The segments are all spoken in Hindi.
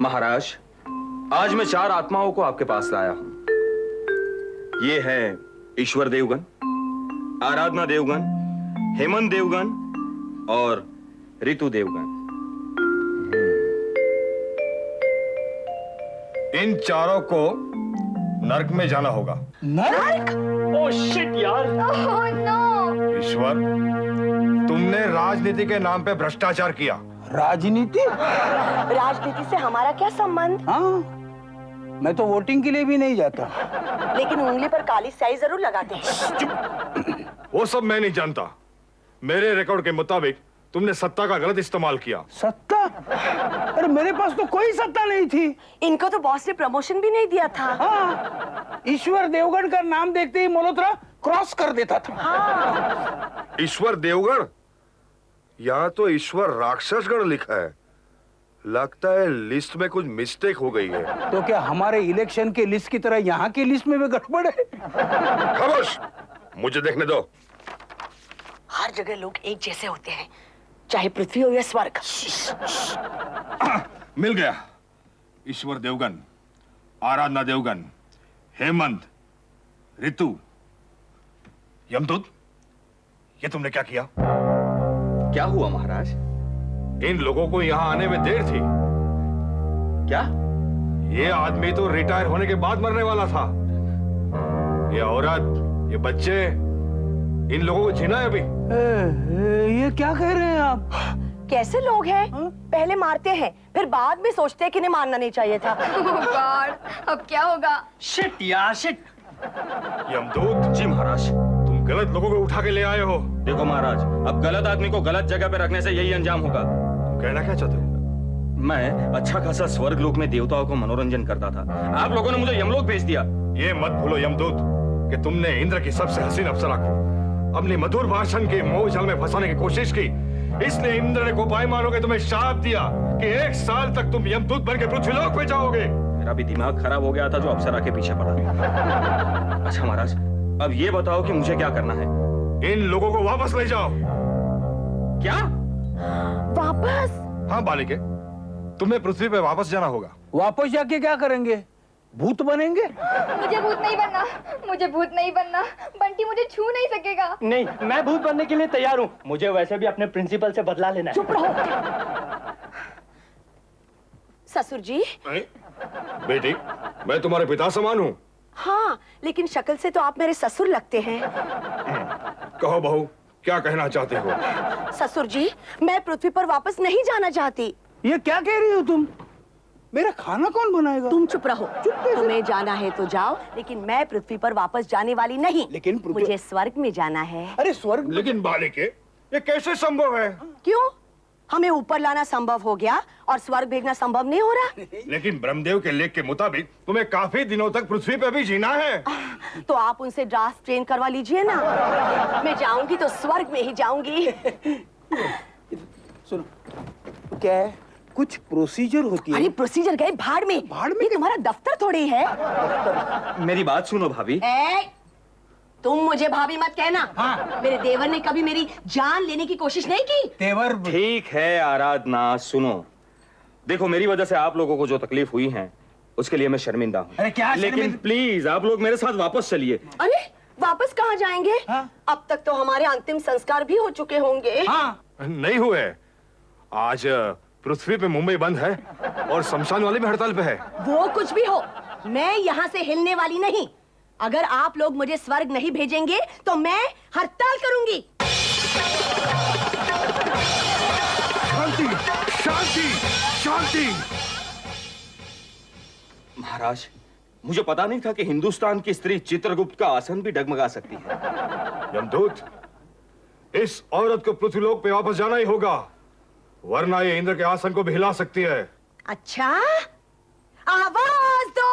महाराज, आज मैं 4 आत्माओं को आपके पास लाया हूं। ये है ईश्वर देवगन, आराधना देवगन, हेमंत देवगन और ऋतु देवगन। इन चारों को नर्क में जाना होगा। नर्क? ओह शिट यार। Oh no. ईश्वर, तुमने राजनीति के नाम पे भ्रष्टाचार किया। राजनीति? राजनीति से हमारा क्या संबंध? हाँ, मैं तो वोटिंग के लिए भी नहीं जाता। लेकिन उंगली पर काली स्याही जरूर लगाते हैं। वो सब मैं नहीं जानता। मेरे रिकॉर्ड के मुताबिक तुमने सत्ता का गलत इस्तेमाल किया। सत्ता? अरे मेरे पास तो कोई सत्ता नहीं थी। इनको तो बॉस ने प्रमोशन भी नहीं दिया था। हाँ, ईश्वर देवगन का नाम देखते ही मल्होत्रा क्रॉस कर देता था। हाँ। ईश्वर देवगण? यहाँ तो ईश्वर राक्षसगण लिखा है। लगता है लिस्ट में कुछ मिस्टेक हो गई है। तो क्या हमारे इलेक्शन के लिस्ट की तरह यहाँ की लिस्ट में भी गड़बड़ है? खामोश, मुझे देखने दो। हर जगह लोग एक जैसे होते हैं, चाहे पृथ्वी हो या स्वर्ग। मिल गया। ईश्वर देवगन, आराधना देवगन, हेमंत, ऋतु, यमदूत, ये तुमने क्या किया? क्या हुआ महाराज? इन लोगों को यहाँ आने में देर थी। क्या? ये आदमी तो रिटायर होने के बाद मरने वाला था। ये औरत, ये बच्चे, इन लोगों को जीना है अभी। ये क्या कह रहे हैं आप? कैसे लोग हैं? पहले मारते हैं, फिर बाद में सोचते हैं कि इन्हें मारना नहीं चाहिए था। गॉड, अब क्या होगा? शिट यार शिट। यमदूत जी महाराज। तुम गलत लोगों को उठा के ले आए हो। देखो महाराज, अब गलत आदमी को गलत जगह पे रखने से यही अंजाम होगा। तुम कहना क्या चाहते हो? मैं अच्छा खासा स्वर्ग लोक में देवताओं को मनोरंजन करता था, आप लोगों ने मुझे यमलोक भेज दिया। ये मत भूलो यमदूत कि तुमने इंद्र की सबसे हसीन अप्सरा को अपनी मधुर भाषण के मोह जाल में फंसाने की कोशिश की। इसलिए इंद्र ने कोपाई मारोगे तुम्हें शाप दिया कि 1 साल तक तुम यमदूत बनकर पृथ्वीलोक पे जाओगे। मेरा भी दिमाग खराब हो गया था जो अप्सरा के पीछे पड़ा। अच्छा महाराज, अब ये बताओ कि मुझे क्या करना है? इन लोगों को वापस ले जाओ। क्या? वापस? हाँ बालिके, तुम्हें पृथ्वी पे वापस जाना होगा। वापस जाके क्या करेंगे? भूत बनेंगे? मुझे भूत नहीं बनना, मुझे भूत नहीं बनना। बंटी मुझे छू नहीं सकेगा। नहीं, मैं भूत बनने के लिए तैयार हूँ। मुझे वैसे भी अपने प्रिंसिपल से बदला लेना है। चुप रहो। ससुर जी। बेटी, मैं तुम्हारे पिता समान हूँ। हाँ, लेकिन शक्ल से तो आप मेरे ससुर लगते हैं। कहो बहू, क्या कहना चाहते हो? ससुर जी, मैं पृथ्वी पर वापस नहीं जाना चाहती। ये क्या कह रही हो तुम? मेरा खाना कौन बनाएगा? तुम चुप रहो। तुम्हें जाना है तो जाओ, लेकिन मैं पृथ्वी पर वापस जाने वाली नहीं। लेकिन मुझे स्वर्ग में जाना है। अरे स्वर्ग? लेकिन बालिके, ये कैसे संभव है? क्यों? हमें ऊपर लाना संभव हो गया और स्वर्ग भेजना संभव नहीं हो रहा? लेकिन ब्रह्मदेव के लेख के मुताबिक तुम्हें काफी दिनों तक पृथ्वी पे भी जीना है। तो आप उनसे ड्राफ्ट ट्रेन करवा लीजिए ना। मैं जाऊंगी तो स्वर्ग में ही जाऊंगी। सुनो, क्या है? कुछ प्रोसीजर होती है। अरे प्रोसीजर गए भाड़ में। भाड़ में? ये तुम्हारा दफ्तर थोड़ी है। मेरी बात सुनो भाभी। तुम मुझे भाभी मत कहना। हाँ। मेरे देवर ने कभी मेरी जान लेने की कोशिश नहीं की। तेवर? ठीक है आराधना, सुनो। देखो, मेरी वजह से आप लोगों को जो तकलीफ हुई है उसके लिए मैं शर्मिंदा हूँ। अरे क्या लेकिन शर्मिंदा? प्लीज आप लोग मेरे साथ वापस चलिए। अरे वापस कहाँ जाएंगे? हाँ? अब तक तो हमारे अंतिम संस्कार भी हो चुके होंगे। हाँ। नहीं हुए। आज पृथ्वी पे मुंबई बंद है और शमशान वाले भी हड़ताल पे है। वो कुछ भी हो, मैं यहाँ से हिलने वाली नहीं। अगर आप लोग मुझे स्वर्ग नहीं भेजेंगे तो मैं हड़ताल करूंगी। शांति, शांति, शांति। महाराज, मुझे पता नहीं था कि हिंदुस्तान की स्त्री चित्रगुप्त का आसन भी डगमगा सकती है। यमदूत, इस औरत को पृथ्वीलोक पे वापस जाना ही होगा, वरना ये इंद्र के आसन को भी हिला सकती है। अच्छा, आवाज दो।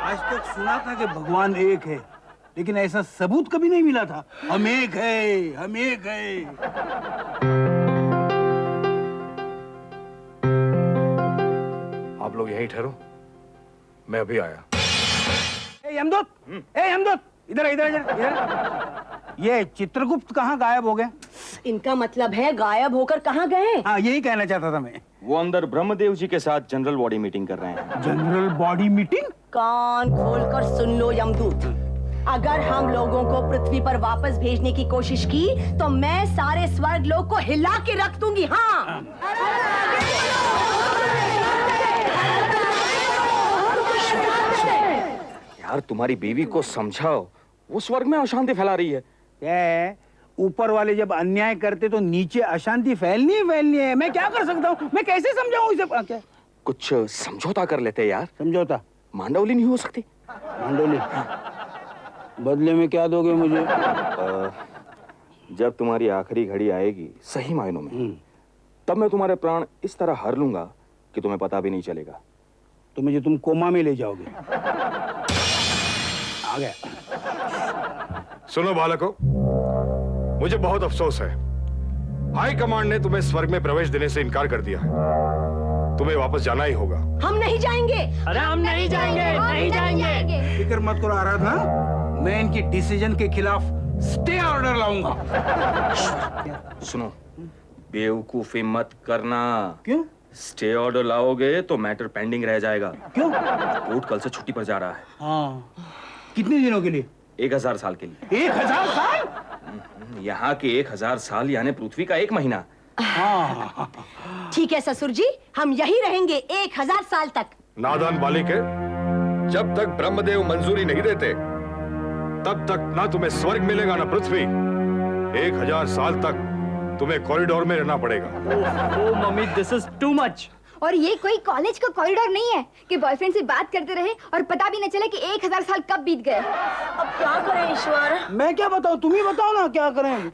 आज तक सुना था कि भगवान एक है, लेकिन ऐसा सबूत कभी नहीं मिला था। हम एक है, हम एक है। आप लोग यहीं ठहरो, मैं अभी आया। यमदूत, इधर इधर इधर इधर। ये चित्रगुप्त कहाँ गायब हो गए? इनका मतलब है गायब होकर कहाँ गए? हाँ, यही कहना चाहता था मैं। वो अंदर ब्रह्मदेव जी के साथ जनरल बॉडी मीटिंग कर रहे हैं। General body meeting? कान खोलकर सुन लो यमदूत, अगर हम लोगों को पृथ्वी पर वापस भेजने की कोशिश की तो मैं सारे स्वर्ग लोक को हिला के रख दूंगी। हाँ, यार तुम्हारी बीवी को समझाओ, वो स्वर्ग में अशांति फैला रही है। क्या ऊपर वाले जब अन्याय करते तो नीचे अशांति फैलनी है। मैं क्या कर सकता हूँ? मैं कैसे समझाऊं इसे? क्या कुछ समझौता कर लेते यार। समझौता? मांडवली नहीं हो सकती? मंडोली, बदले में क्या दोगे मुझे? जब तुम्हारी आखिरी घड़ी आएगी सही मायनों में, तब मैं तुम्हारे प्राण इस तरह हर लूंगा कि तुम्हें पता भी नहीं चलेगा। तो मुझे तुम कोमा में ले जाओगे? आ गया। सुनो बालकों, मुझे बहुत अफसोस है, हाई कमांड ने तुम्हें स्वर्ग में प्रवेश देने से इनकार कर दिया है। तुम्हें वापस जाना ही होगा। हम नहीं जाएंगे। अरे हम नहीं जाएंगे, नहीं जाएंगे। फिक्र मत करो आराधना, मैं इनकी डिसीजन के खिलाफ स्टे ऑर्डर लाऊंगा। सुनो, बेवकूफी मत करना। क्यों? स्टे ऑर्डर लाओगे तो मैटर पेंडिंग रह जाएगा। क्यों? कोर्ट कल से छुट्टी पर जा रहा है। हाँ, कितने दिनों के लिए? 1000 साल के लिए। 1000 साल? यहाँ के 1000 साल यानी पृथ्वी का 1 महीना। हाँ, ठीक है ससुर जी, हम यही रहेंगे 1000 साल तक। नादान बालिके, जब तक ब्रह्मदेव मंजूरी नहीं देते तब तक ना तुम्हें स्वर्ग मिलेगा ना पृथ्वी। 1000 साल तक तुम्हें कॉरिडोर में रहना पड़ेगा। Oh mummy, this is too much. और ये कोई कॉलेज का कॉरिडोर नहीं है कि बॉयफ्रेंड से बात करते रहे और पता भी न चले कि 1000 साल कब बीत गए। अब क्या करें ईश्वर? मैं क्या बताऊं? तुम ही बताओ ना क्या करें।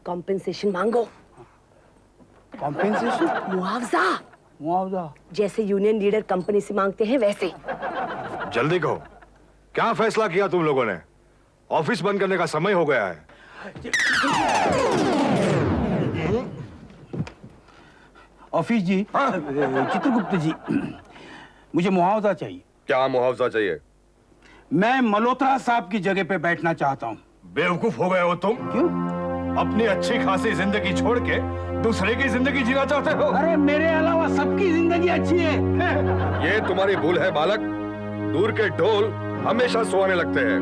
कॉम्पेंसेशन मांगो। कॉम्पेंसेशन? मुआवजा, मुआवजा? जैसे यूनियन लीडर कंपनी से मांगते हैं वैसे। जल्दी कहो, क्या फैसला किया तुम लोगों ने? ऑफिस बंद करने का समय हो गया है। ऑफिस जी, चित्रगुप्त जी, मुझे मुआवजा चाहिए। क्या मुआवजा चाहिए? मैं मल्होत्रा साहब की जगह पे बैठना चाहता हूँ। बेवकूफ हो गए हो तुम? क्यों? अपनी अच्छी खासी जिंदगी छोड़ के दूसरे की जिंदगी जीना चाहते हो? अरे मेरे अलावा सबकी जिंदगी अच्छी है। ये तुम्हारी भूल है बालक। दूर के ढोल हमेशा सुहाने लगते हैं।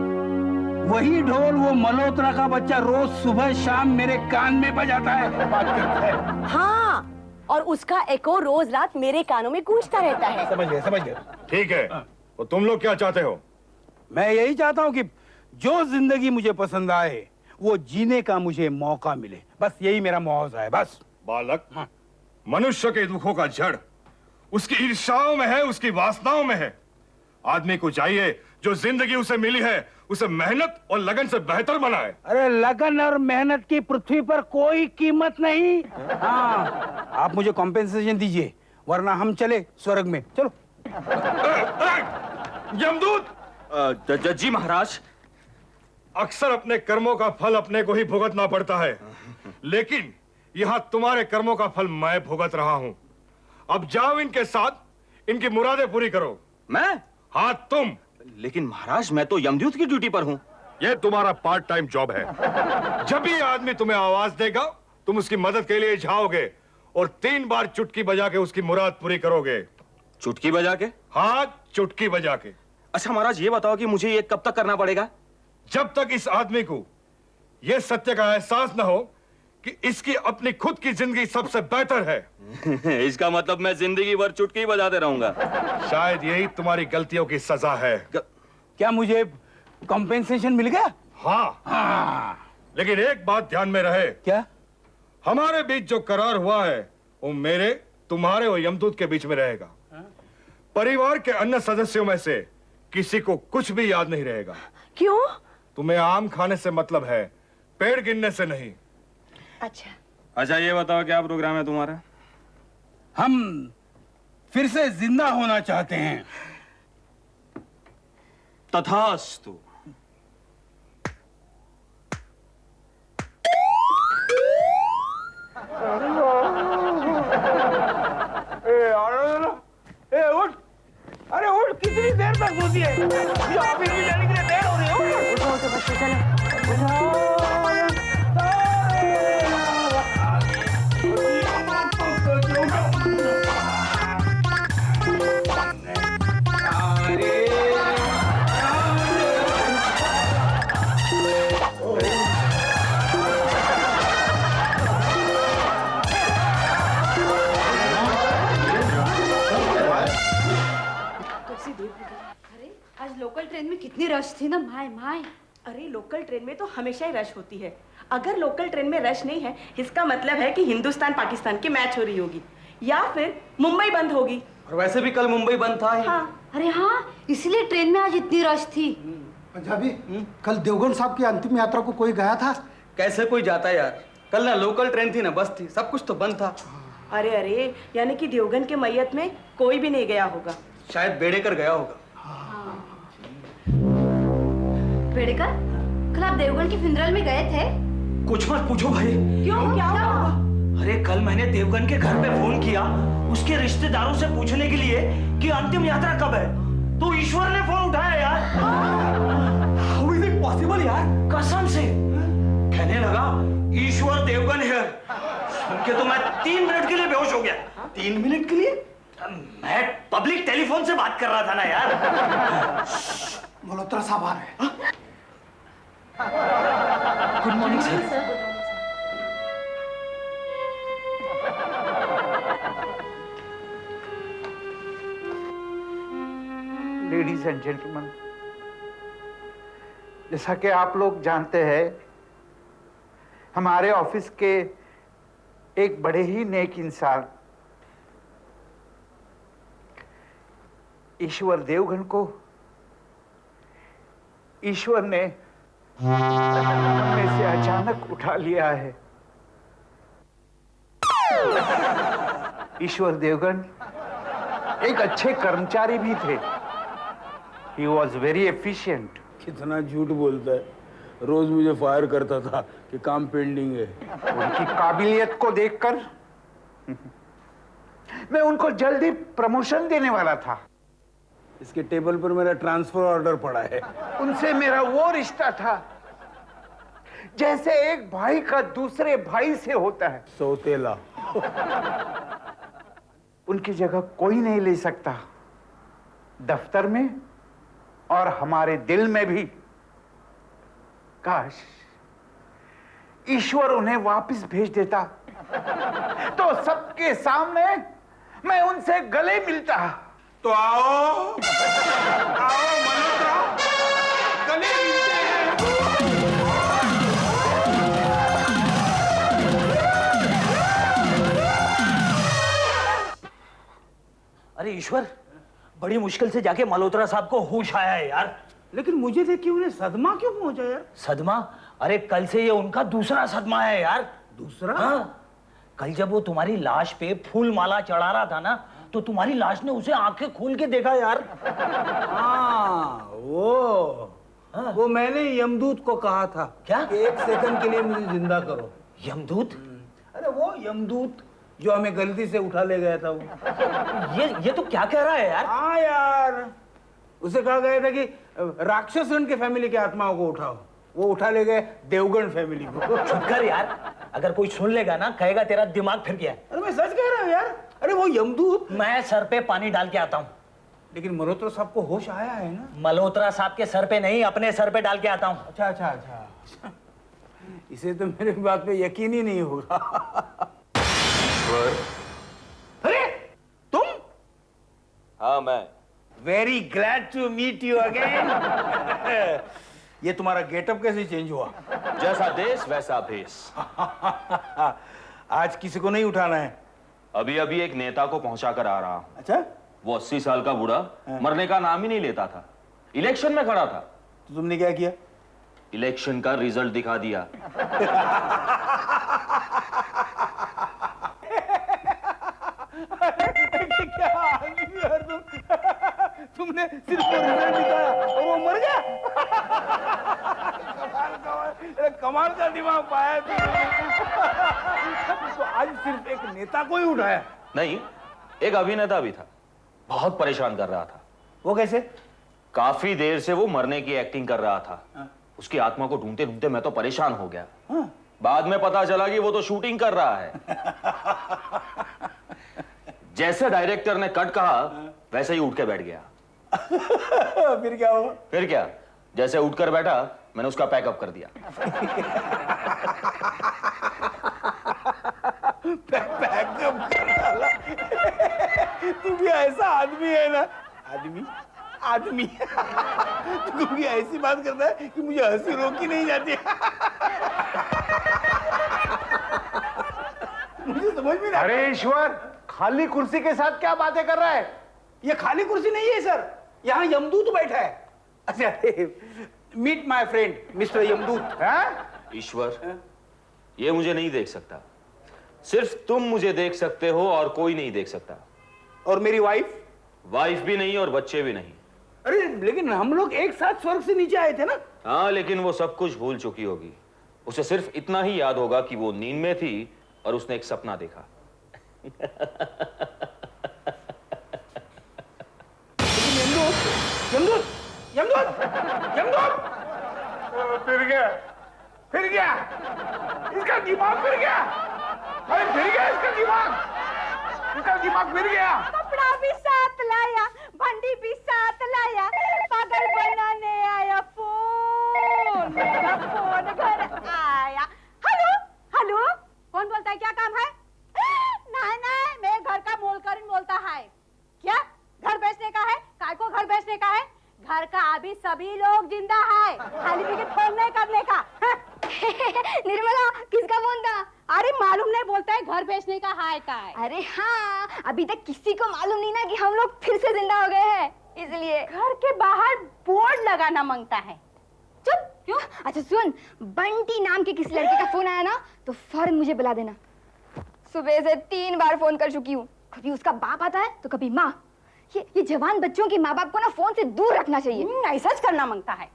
वही ढोल वो मल्होत्रा का बच्चा रोज सुबह शाम मेरे कान में बजाता है, बात करता है। हाँ, और उसका एको रोज रात मेरे कानों में गूंजता रहता है। समझ गए, समझ गए। ठीक है, तो तुम लोग क्या चाहते हो? मैं यही चाहता हूँ कि जो जिंदगी मुझे पसंद आए वो जीने का मुझे मौका मिले। बस यही मेरा मुआवजा है, बस। बालक, मनुष्य के दुखों का जड़ उसकी ईर्ष्याओं में है, उसकी वासनाओं में है। आदमी को चाहिए जो जिंदगी उसे मिली है उसे मेहनत और लगन से बेहतर बनाए। अरे लगन और मेहनत की पृथ्वी पर कोई कीमत नहीं। हाँ, आप मुझे कॉम्पेंसेशन दीजिए वरना हम चले स्वर्ग में। चलो। यमदूत, जी महाराज। अक्सर अपने कर्मों का फल अपने को ही भुगतना पड़ता है, लेकिन यहाँ तुम्हारे कर्मों का फल मैं भुगत रहा हूँ। अब जाओ इनके साथ इनकी मुरादें पूरी करो। मैं? हाँ तुम। लेकिन महाराज, मैं तो यमदूत की ड्यूटी पर हूँ। ये तुम्हारा पार्ट टाइम जॉब है। जब भी आदमी तुम्हें आवाज देगा तुम उसकी मदद के लिए जाओगे और 3 बार चुटकी बजा के उसकी मुराद पूरी करोगे। चुटकी बजा के? हाँ, चुटकी बजा के। अच्छा महाराज, ये बताओ कि मुझे ये कब तक करना पड़ेगा? जब तक इस आदमी को यह सत्य का एहसास न हो कि इसकी अपनी खुद की जिंदगी सबसे बेहतर है। इसका मतलब मैं जिंदगी भर चुटकी बजाते रहूंगा। शायद यही तुम्हारी गलतियों की सजा है। क्या मुझे कॉम्पेंसेशन मिल गया? हाँ, लेकिन एक बात ध्यान में रहे। क्या? हमारे बीच जो करार हुआ है वो मेरे, तुम्हारे और यमदूत के बीच में रहेगा। परिवार के अन्य सदस्यों में से किसी को कुछ भी याद नहीं रहेगा। क्यों? तुम्हें आम खाने से मतलब है, पेड़ गिनने से नहीं। अच्छा ये बताओ, क्या प्रोग्राम है तुम्हारा? हम फिर से जिंदा होना चाहते हैं। तथास्तु। उठ! अरे उठ! कितनी देर तक सोती है? मुझे ऑफिस में जाने के लिए देर हो रही है। उठ! रश थी ना, माय माय। अरे लोकल ट्रेन में तो हमेशा ही रश होती है। अगर लोकल ट्रेन में रश नहीं है, इसका मतलब है कि हिंदुस्तान पाकिस्तान की मैच हो रही होगी या फिर मुंबई बंद होगी। और वैसे भी कल मुंबई बंद था ही। हाँ। अरे हाँ, इसलिए ट्रेन में आज इतनी रश थी। पंजाबी, कल देवगन साहब की अंतिम यात्रा को कोई गया था? कैसे कोई जाता है यार, कल ना लोकल ट्रेन थी ना बस थी, सब कुछ तो बंद था। अरे अरे, यानी कि देवगन के मैयत में कोई भी नहीं गया होगा। शायद बेड़ेकर गया होगा। बेड़ेकर, कल आप देवगन की फिनरल में गए थे? कुछ मत पूछो भाई। क्यों, क्या हुआ? अरे कल मैंने देवगन के घर पे फोन किया उसके रिश्तेदारों से पूछने के लिए कि अंतिम यात्रा कब है, तो ईश्वर ने फोन उठाया यार। हाउ इज इट पॉसिबल यार, कसम से। कहने लगा ईश्वर देवगन है। सुन के तो मैं 3 मिनट के लिए बेहोश हो गया। 3 मिनट के लिए? मैं पब्लिक टेलीफोन से बात कर रहा था ना यार। मल्होत्रा साहब आ रहे हैं। Good morning sir. Ladies and gentleman, जैसा कि आप लोग जानते हैं, हमारे ऑफिस के एक बड़े ही नेक इंसान ईश्वर देवगन को ईश्वर ने में से अचानक उठा लिया है। ईश्वर देवगन एक अच्छे कर्मचारी भी थे। He was very efficient. कितना झूठ बोलता है, रोज मुझे फायर करता था कि काम पेंडिंग है। उनकी काबिलियत को देखकर मैं उनको जल्दी प्रमोशन देने वाला था। इसके टेबल पर मेरा ट्रांसफर ऑर्डर पड़ा है। उनसे मेरा वो रिश्ता था जैसे एक भाई का दूसरे भाई से होता है। सौतेला। उनकी जगह कोई नहीं ले सकता, दफ्तर में और हमारे दिल में भी। काश ईश्वर उन्हें वापस भेज देता तो सबके सामने मैं उनसे गले मिलता। तो आओ मल्होत्रा, गले मिलते हैं। अरे ईश्वर, बड़ी मुश्किल से जाके मल्होत्रा साहब को होश आया है यार। लेकिन मुझे देख के उन्हें सदमा क्यों पहुंचा यार? सदमा? अरे कल से ये उनका दूसरा सदमा है यार। दूसरा? हाँ, कल जब वो तुम्हारी लाश पे फूल माला चढ़ा रहा था ना, तो तुम्हारी लाश ने उसे आंखें खोल के देखा यार। हाँ, वो मैंने यमदूत को कहा था। क्या? कि 1 सेकंड के लिए मुझे जिंदा करो। यमदूत? अरे वो यमदूत जो हमें गलती से उठा ले गया था वो। ये तो क्या कह रहा है यार? हाँ यार, उसे कहा गया था कि राक्षसन के फैमिली की आत्माओं को उठाओ। वो उठा ले गए देवगन फैमिली को। चुप कर यार, अगर कोई सुन लेगा ना कहेगा तेरा दिमाग फिर गया। अरे मैं सच कह रहा हूँ यार। अरे वो यमदूत। मैं सर पे पानी डाल के आता हूँ। लेकिन मल्होत्रा साहब को होश आया है ना? मल्होत्रा साहब के सर पे नहीं, अपने सर पे डाल के आता हूँ। अच्छा। इसे तो मेरे बात पे यकीन ही नहीं होगा। अरे तुम? हाँ मैं। Very glad to meet you again. ये तुम्हारा गेटअप कैसे चेंज हुआ? जैसा देश वैसा भेष। आज किसी को नहीं उठाना है? अभी अभी एक नेता को पहुंचा कर आ रहा हूं। अच्छा, वो 80 साल का बूढ़ा मरने का नाम ही नहीं लेता था। इलेक्शन में खड़ा था। तो तुमने क्या किया? इलेक्शन का रिजल्ट दिखा दिया। क्या आदमी हो तुम? तुमने सिर्फ वो रिजल्ट दिखाया और वो मर गया। कमाल का दिमाग पाया तुमने। तो आज सिर्फ एक नेता को ही उठाया? नहीं, एक अभिनेता भी था, बहुत परेशान कर रहा था। वो कैसे? काफी देर से वो मरने की एक्टिंग कर रहा था। उसकी आत्मा को ढूंढते ढूंढते मैं तो परेशान हो गया। बाद में पता चला कि वो तो शूटिंग कर रहा है। जैसे डायरेक्टर ने कट कहा वैसे ही उठ के बैठ गया। फिर क्या हुआ? फिर क्या, जैसे उठकर बैठा मैंने उसका पैकअप कर दिया। पैकअप कर डाला। तू भी ऐसा आदमी है ना? आदमी तो कभी ऐसी बात करता है कि मुझे हंसी रोकी नहीं जाती। मुझे समझ में नहीं। अरे ईश्वर, खाली कुर्सी के साथ क्या बातें कर रहा है? ये खाली कुर्सी नहीं है सर, यहाँ यमदूत बैठा है। अच्छा, मीट माय फ्रेंड मिस्टर यमदूत। ईश्वर, ये मुझे नहीं देख सकता। सिर्फ तुम मुझे देख सकते हो और कोई नहीं देख सकता। और मेरी वाइफ? वाइफ भी नहीं और बच्चे भी नहीं। अरे लेकिन हम लोग एक साथ स्वर्ग से नीचे आए थे ना। हाँ, लेकिन वो सब कुछ भूल चुकी होगी। उसे सिर्फ इतना ही याद होगा कि वो नींद में थी और उसने एक सपना देखा। यमदूत, यमदूत, यमदूत। फिर गया, फिर गया, इसका दिमाग फिर गया। अरे फिर गया इसका दिमाग फिर गया। कपड़ा भी साथ लाया, भंडी भी साथ लाया, पागल बनाने आया फोन, मेरा फोन घर आया। हेलो हेलो, कौन बोलता है? क्या काम है? नहीं नहीं, मैं घर का मोलकरीन बोलता है। क्या घर बेचने का है? काय को घर बेचने का है? घर का अभी सभी लोग जिंदा है, खाली टिकट फोन नहीं करने का। निर्मला, किसका फोन था? अरे मालूम नहीं, बोलता है घर बेचने का है का है। अरे हाँ, अभी तक किसी को मालूम नहीं ना कि हम लोग फिर से जिंदा हो गए हैं, इसलिए घर के बाहर बोर्ड लगाना मांगता है। चुप क्यों? अच्छा सुन, बंटी नाम के किसी लड़के का फोन आया ना तो फौरन मुझे बुला देना। सुबह से 3 बार फोन कर चुकी हूँ, कभी उसका बाप आता है तो कभी माँ। ये जवान बच्चों के माँ बाप को ना फोन से दूर रखना चाहिए। ऐसा करना मांगता है।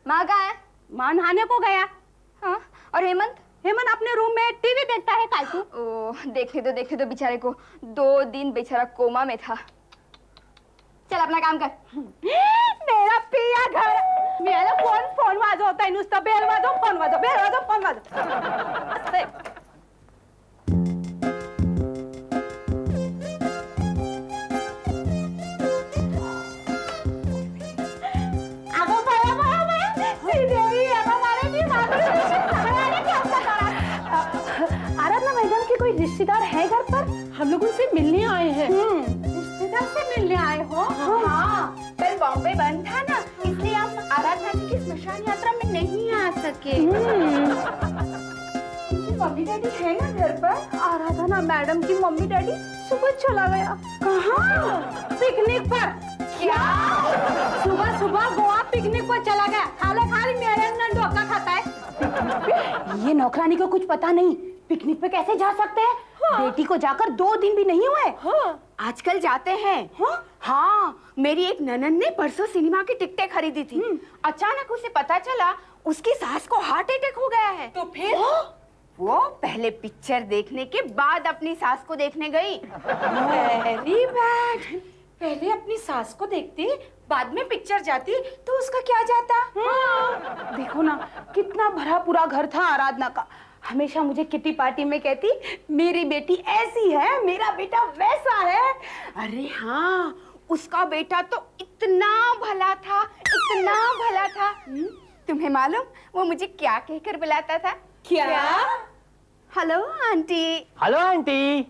माँ कहाँ है? माँ नहाने को गया। हाँ, और हेमंत? हेमंत अपने रूम में टीवी देखता है। कालू ओह, देखने दो बेचारे को, 2 दिन बेचारा कोमा में था। चल अपना काम कर। मेरा पिया घर, मेरा फोन वाजवता है नुसतं, बेल वाजव, फोन वाजव, बेल वाजव, फोन वाजव। आराधना मैडम के कोई रिश्तेदार है घर पर? हम लोग उनसे मिलने आए हैं। रिश्तेदार से मिलने आए हो? हाँ, कल बॉम्बे बंद था ना, इसलिए हम आराधना जी की स्मशान यात्रा में नहीं आ सके। मम्मी डैडी है ना घर पर? आराधना मैडम की मम्मी डैडी सुबह चला गया। कहाँ? पिकनिक पर। क्या? सुबह सुबह गोवा पिकनिक पर चला गया। खाली मेरे अंदर डोका खाता है। ये नौकरानी को कुछ पता नहीं, पिकनिक पे कैसे जा सकते हैं? हाँ। बेटी को जाकर 2 दिन भी नहीं हुए। हाँ। आजकल जाते हैं। हाँ? हाँ, मेरी एक ननद ने परसों सिनेमा की टिकटें खरीदी थी। अचानक उसे पता चला उसकी सास को हार्ट अटैक हो गया है। तो फिर वो पहले पिक्चर देखने के बाद अपनी सास को देखने गई। Very bad. पहले अपनी सास को देखती, बाद में पिक्चर जाती तो उसका क्या जाता? हाँ। देखो ना, कितना भरा पूरा घर था आराधना का। हमेशा मुझे किटी पार्टी में कहती, मेरी बेटी ऐसी है, मेरा बेटा वैसा है। अरे हाँ, उसका बेटा तो इतना भला था, इतना भला था। तुम्हें मालूम वो मुझे क्या कहकर बुलाता था? क्या? Hello aunty. Hello aunty.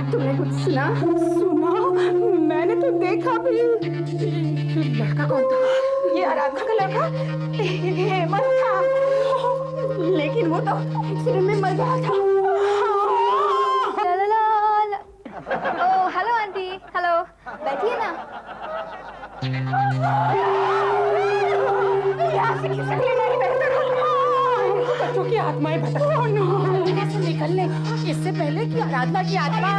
तुमने कुछ सुना? मैंने तो देखा भी। लड़का कौन था? ये आराधना का लड़का हेमंत था, लेकिन वो तो एक्सीडेंट में मर गया था। ओह, हेलो आंटी। हेलो, बैठिए ना। यहाँ से खिसकने नहीं बेहतर बच्चों की आत्माएं भटक कैसे निकलने, इससे पहले कि आराधना की आत्मा